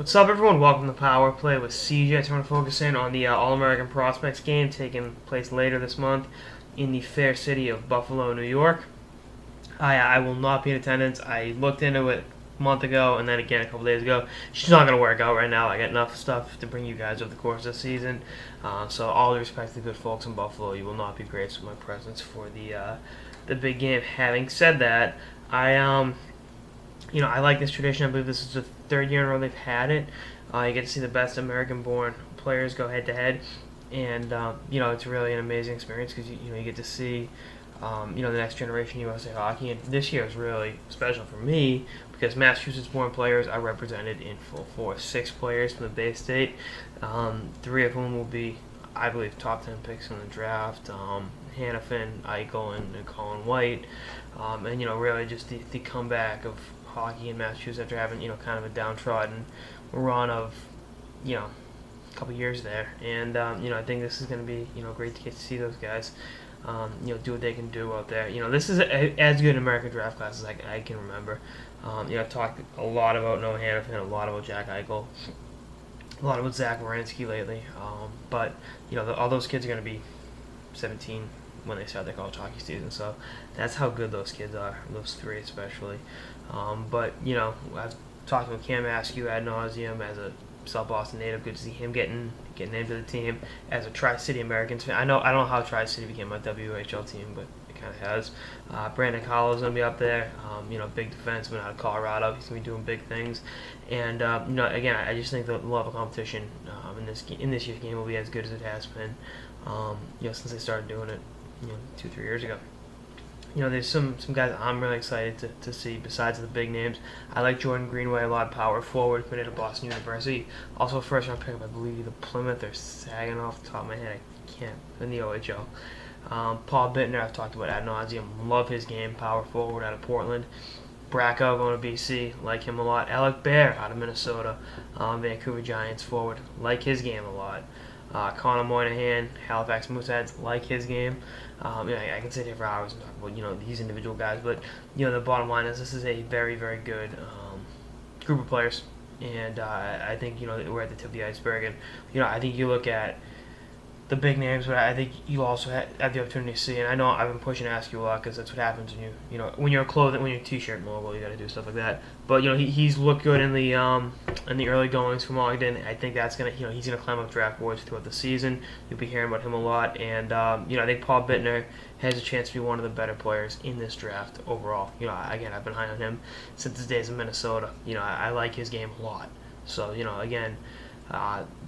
What's up, everyone? Welcome to Power Play with CJ. I just want to focus in on the All-American Prospects game taking place later this month in the fair city of Buffalo, New York. I will not be in attendance. I looked into it a month ago and then again a couple days ago. She's not going to work out right now. I got enough stuff to bring you guys over the course of the season. So all due respect to the good folks in Buffalo, you will not be graced with my presence for the big game. Having said that, I like this tradition. I believe this is the third year in a row they've had it. You get to see the best American-born players go head-to-head, and it's really an amazing experience because you get to see the next generation USA hockey. And this year is really special for me because Massachusetts-born players are represented in full force. 6 players from the Bay State, 3 of whom will be, I believe, top 10 picks in the draft. Hanifin, Eichel, and Colin White, and really just the comeback of hockey in Massachusetts after having kind of a downtrodden run of a couple years there, and I think this is going to be great to get to see those guys do what they can do out there. This is as good an American draft class as I can remember. I've talked a lot about Noah Hanifin, a lot about Jack Eichel, a lot about Zach Werenski lately, but all those kids are going to be 17 when they start their college hockey season, so that's how good those kids are, those 3 especially. But I've talked with Cam Askew ad nauseum as a South Boston native. Good to see him getting named to the team. As a Tri-City Americans fan, I don't know how Tri-City became my WHL team, but it kind of has. Brandon Collins gonna be up there. Big defenseman out of Colorado. He's gonna be doing big things. And again, I just think the level of competition in this year's game will be as good as it has been. Since they started doing it 2-3 years ago. There's some guys I'm really excited to see besides the big names. I like Jordan Greenway a lot, power forward, committed to Boston University. Also a first round pickup, I believe either Plymouth or Saginaw off the top of my head. I can't, in the OHL. Paul Bittner, I've talked about ad nauseum. Love his game, power forward out of Portland. Bracco going to BC, like him a lot. Alec Bear out of Minnesota, Vancouver Giants forward, like his game a lot. Connor Moynihan, Halifax Mooseheads, like his game. I can sit here for hours and talk about these individual guys, but the bottom line is this is a very, very good group of players, and I think we're at the tip of the iceberg, and I think you look at the big names, but I think you also have the opportunity to see. And I know I've been pushing to ask you a lot because that's what happens when you're when you're t-shirt mobile, you got to do stuff like that. But he's looked good in the early goings from Ogden. I think that's gonna he's gonna climb up draft boards throughout the season. You'll be hearing about him a lot, and I think Paul Bittner has a chance to be one of the better players in this draft overall. Again, I've been high on him since his days in Minnesota. I like his game a lot. So again,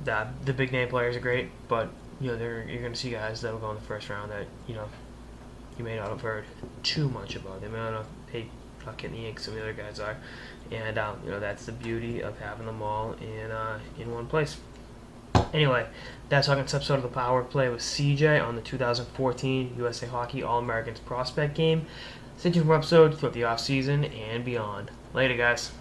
the big name players are great, but you're going to see guys that will go in the first round that you may not have heard too much about. They may not have paid getting the ink some of the other guys are, and that's the beauty of having them all in one place. Anyway, that's our next episode of the Power Play with CJ on the 2014 USA Hockey All-Americans Prospect Game. Stay tuned for episodes throughout the off season and beyond. Later, guys.